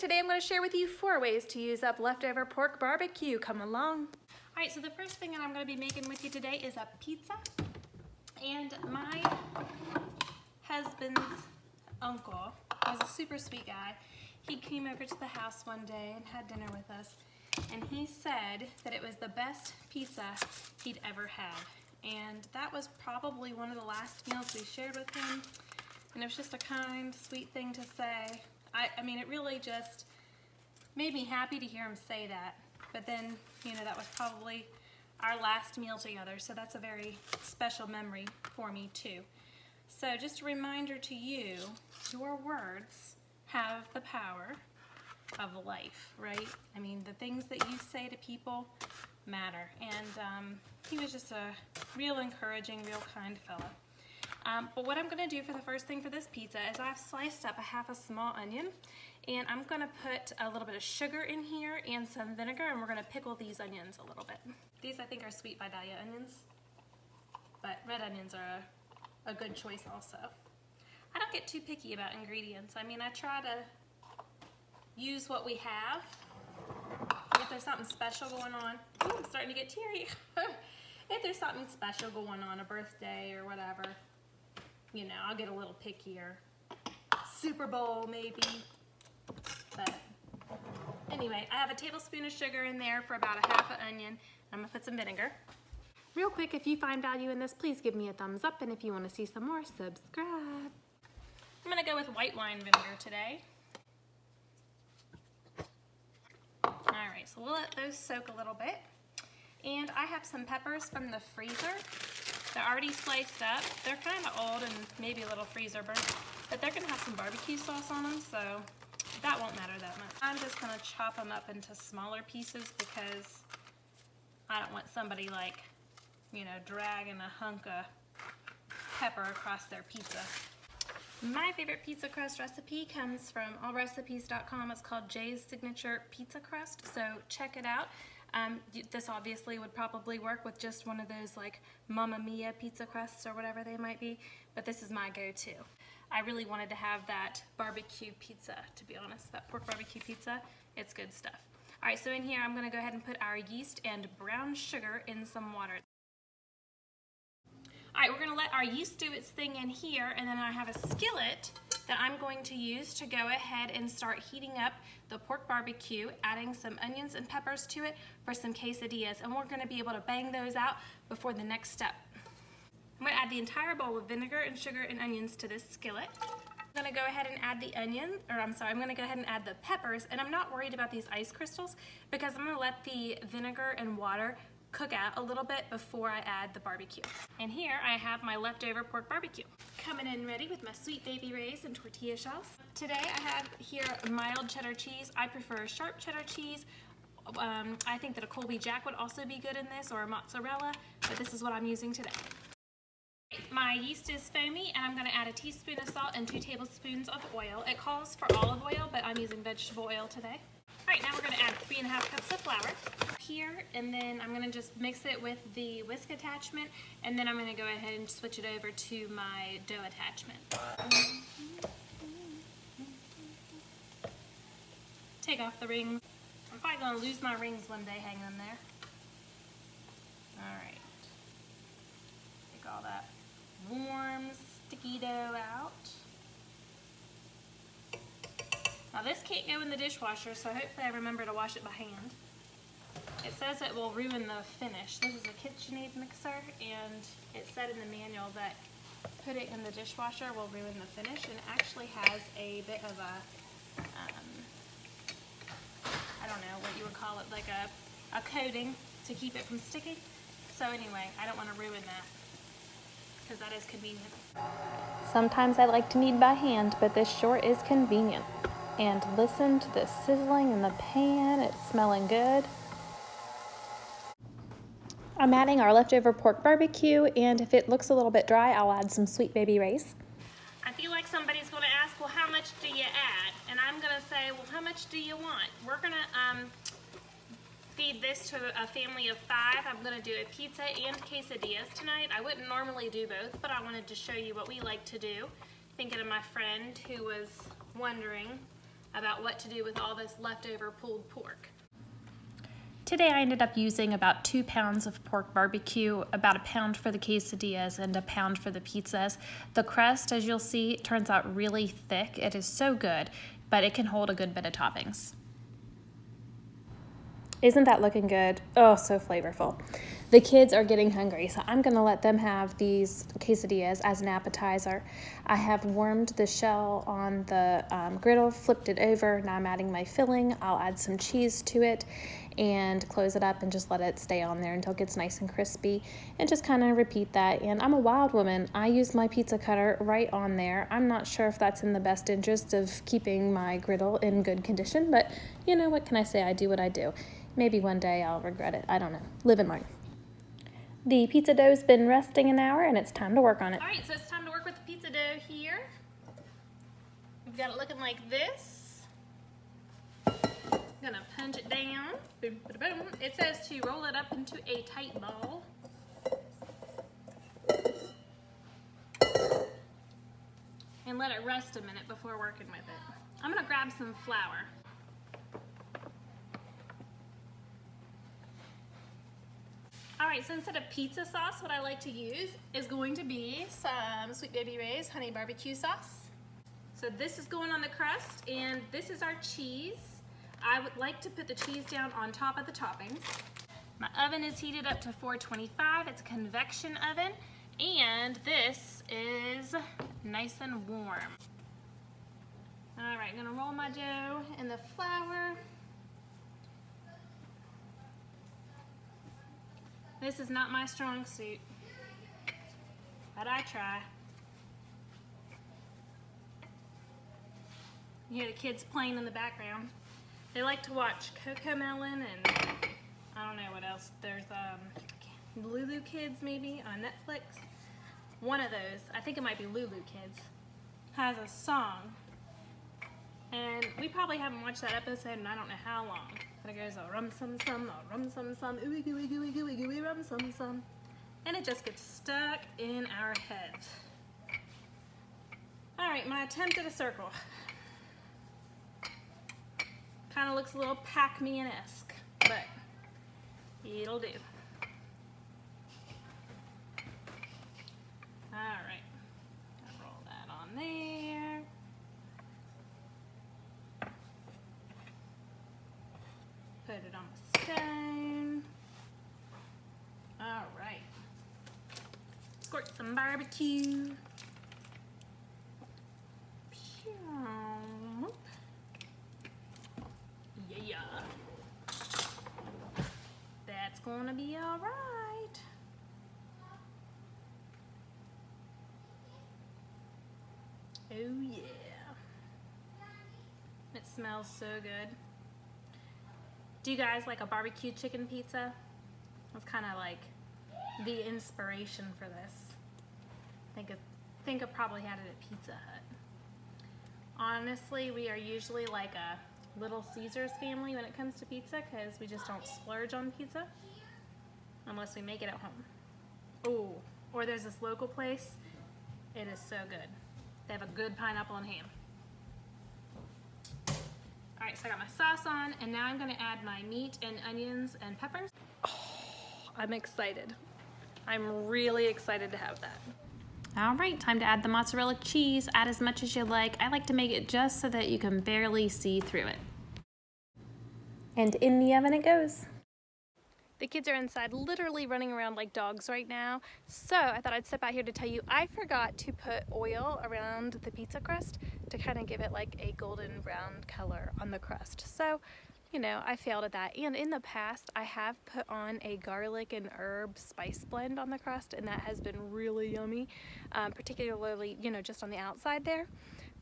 Today I'm going to share with you 4 ways to use up leftover pork barbecue. Come along. Alright, so the first thing that I'm going to be making with you today is a pizza. And my husband's uncle was a super sweet guy. He came over to the house one day and had dinner with us. And he said that it was the best pizza he'd ever had. And that was probably one of the last meals we shared with him. And it was just a kind, sweet thing to say. I mean, it really just made me happy to hear him say that. But then, you know, that was probably our last meal together. So that's a very special memory for me too. So just a reminder to you, your words have the power of life, right? I mean, the things that you say to people matter. And he was just a real encouraging, real kind fella. But what I'm going to do for the first thing for this pizza is I've sliced up a half a small onion, and I'm going to put a little bit of sugar in here and some vinegar, and we're going to pickle these onions a little bit. These I think are Sweet Vidalia onions, but red onions are a good choice also. I don't get too picky about ingredients. I mean, I try to use what we have. If there's something special going on, ooh, I'm starting to get teary. If there's something special going on, a birthday or whatever, you know, I'll get a little pickier. Super Bowl maybe. But anyway, I have a tablespoon of sugar in there for about a half an onion. I'm gonna put some vinegar. Real quick, if you find value in this, please give me a thumbs up, and if you want to see some more, subscribe. I'm gonna go with white wine vinegar today. Alright, so we'll let those soak a little bit. And I have some peppers from the freezer. They're already sliced up. They're kind of old and maybe a little freezer burnt, but they're gonna have some barbecue sauce on them, so that won't matter that much. I'm just gonna chop them up into smaller pieces because I don't want somebody like, you know, dragging a hunk of pepper across their pizza. My favorite pizza crust recipe comes from allrecipes.com. It's called Jay's Signature Pizza Crust, so check it out. This obviously would probably work with just one of those like Mamma Mia pizza crusts or whatever they might be, but this is my go-to. I really wanted to have that barbecue pizza, to be honest, that pork barbecue pizza. It's good stuff. All right, so in here I'm gonna go ahead and put our yeast and brown sugar in some water. All right, we're gonna let our yeast do its thing in here, and then I have a skillet that I'm going to use to go ahead and start heating up the pork barbecue, adding some onions and peppers to it for some quesadillas, and we're gonna be able to bang those out before the next step. I'm gonna add the entire bowl of vinegar and sugar and onions to this skillet. I'm gonna go ahead and add the I'm gonna go ahead and add the peppers, and I'm not worried about these ice crystals because I'm gonna let the vinegar and water cook out a little bit before I add the barbecue. And here I have my leftover pork barbecue. Coming in ready with my sweet baby rays and tortilla shells. Today I have here mild cheddar cheese. I prefer sharp cheddar cheese. I think that a Colby Jack would also be good in this, or a mozzarella, but this is what I'm using today. My yeast is foamy, and I'm gonna add a teaspoon of salt and 2 tablespoons of oil. It calls for olive oil, but I'm using vegetable oil today. All right, now we're gonna add 3½ cups of flour here, and then I'm gonna just mix it with the whisk attachment, and then I'm gonna go ahead and switch it over to my dough attachment. Take off the rings. I'm probably gonna lose my rings one day hanging them there. All right. Take all that warm, sticky dough out. Now this can't go in the dishwasher, so hopefully I remember to wash it by hand. It says it will ruin the finish. This is a KitchenAid mixer, and it said in the manual that put it in the dishwasher will ruin the finish, and it actually has a bit of a, I don't know what you would call it, like a coating to keep it from sticking. So anyway, I don't want to ruin that, because that is convenient. Sometimes I like to knead by hand, but this sure is convenient. And listen to the sizzling in the pan. It's smelling good. I'm adding our leftover pork barbecue, and if it looks a little bit dry, I'll add some sweet baby rays. I feel like somebody's going to ask, well, how much do you add? And I'm going to say, well, how much do you want? We're going to feed this to a family of 5. I'm going to do a pizza and quesadillas tonight. I wouldn't normally do both, but I wanted to show you what we like to do. Thinking of my friend who was wondering about what to do with all this leftover pulled pork. Today I ended up using about 2 pounds of pork barbecue, about 1 pound for the quesadillas and 1 pound for the pizzas. The crust, as you'll see, turns out really thick. It is so good, but it can hold a good bit of toppings. Isn't that looking good? Oh, so flavorful. The kids are getting hungry, so I'm gonna let them have these quesadillas as an appetizer. I have warmed the shell on the griddle, flipped it over. Now I'm adding my filling. I'll add some cheese to it and close it up and just let it stay on there until it gets nice and crispy, and just kind of repeat that. And I'm a wild woman. I use my pizza cutter right on there. I'm not sure if that's in the best interest of keeping my griddle in good condition, but you know, what can I say? I do what I do. Maybe one day I'll regret it. I don't know. Live and learn. The pizza dough's been resting an hour and it's time to work on it. All right, so it's time to work with the pizza dough here. We've got it looking like this. Gonna punch it down. Boom, boom, boom. It says to roll it up into a tight ball. And let it rest a minute before working with it. I'm gonna grab some flour. All right, so instead of pizza sauce, what I like to use is going to be some Sweet Baby Ray's honey barbecue sauce. So this is going on the crust, and this is our cheese. I would like to put the cheese down on top of the toppings. My oven is heated up to 425. It's a convection oven, and this is nice and warm. All right, I'm gonna roll my dough in the flour. This is not my strong suit, but I try. You hear the kids playing in the background. They like to watch Cocomelon and I don't know what else. There's Lulu Kids maybe on Netflix. One of those, I think it might be Lulu Kids, has a song. And we probably haven't watched that episode in I don't know how long. But it goes, rum sum sum, rum sum sum, ooey gooey gooey gooey gooey rum sum sum. And it just gets stuck in our heads. Alright, my attempt at a circle. Kind of looks a little Pac-Man-esque, but it'll do. Alright, roll that on there. Put it on the stone. All right. Squirt some barbecue. Yeah. That's gonna be all right. Oh yeah. It smells so good. Do you guys like a barbecue chicken pizza? That's kind of like the inspiration for this. I think I probably had it at Pizza Hut. Honestly, we are usually like a Little Caesars family when it comes to pizza because we just don't splurge on pizza unless we make it at home. Oh, or there's this local place. It is so good. They have a good pineapple and ham. All right, so I got my sauce on, and now I'm gonna add my meat and onions and peppers. Oh, I'm excited. I'm really excited to have that. All right, time to add the mozzarella cheese. Add as much as you like. I like to make it just so that you can barely see through it. And in the oven it goes. The kids are inside literally running around like dogs right now. So I thought I'd step out here to tell you I forgot to put oil around the pizza crust to kind of give it like a golden brown color on the crust. So, you know, I failed at that. And in the past, I have put on a garlic and herb spice blend on the crust, and that has been really yummy, particularly, you know, just on the outside there.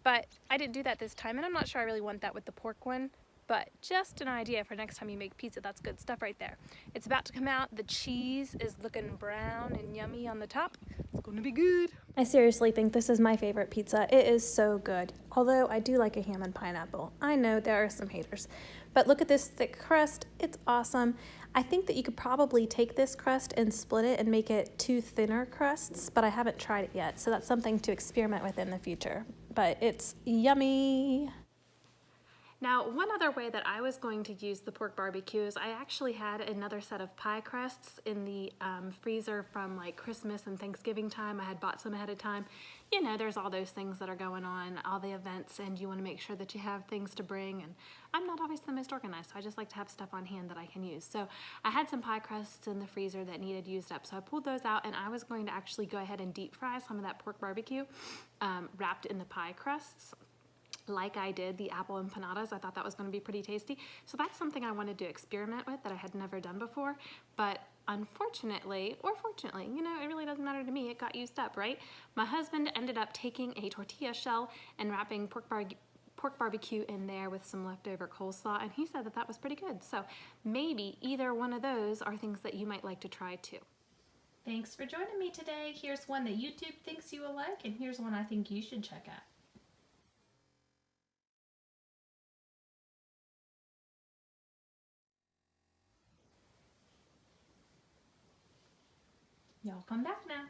But I didn't do that this time, and I'm not sure I really want that with the pork one. But just an idea for next time you make pizza. That's good stuff right there. It's about to come out. The cheese is looking brown and yummy on the top. It's going to be good. I seriously think this is my favorite pizza. It is so good. Although I do like a ham and pineapple. I know there are some haters. But look at this thick crust. It's awesome. I think that you could probably take this crust and split it and make it 2 thinner crusts, but I haven't tried it yet. So that's something to experiment with in the future. But it's yummy. Now, one other way that I was going to use the pork barbecue is I actually had another set of pie crusts in the freezer from like Christmas and Thanksgiving time. I had bought some ahead of time. You know, there's all those things that are going on, all the events, and you want to make sure that you have things to bring. And I'm not always the most organized, so I just like to have stuff on hand that I can use. So I had some pie crusts in the freezer that needed used up, so I pulled those out, and I was going to actually go ahead and deep fry some of that pork barbecue wrapped in the pie crusts, like I did the apple empanadas. I thought that was going to be pretty tasty. So that's something I wanted to experiment with that I had never done before. But unfortunately, or fortunately, you know, it really doesn't matter to me, it got used up, right? My husband ended up taking a tortilla shell and wrapping pork barbecue in there with some leftover coleslaw, and he said that that was pretty good. So maybe either one of those are things that you might like to try too. Thanks for joining me today. Here's one that YouTube thinks you will like, and here's one I think you should check out. Y'all come back now.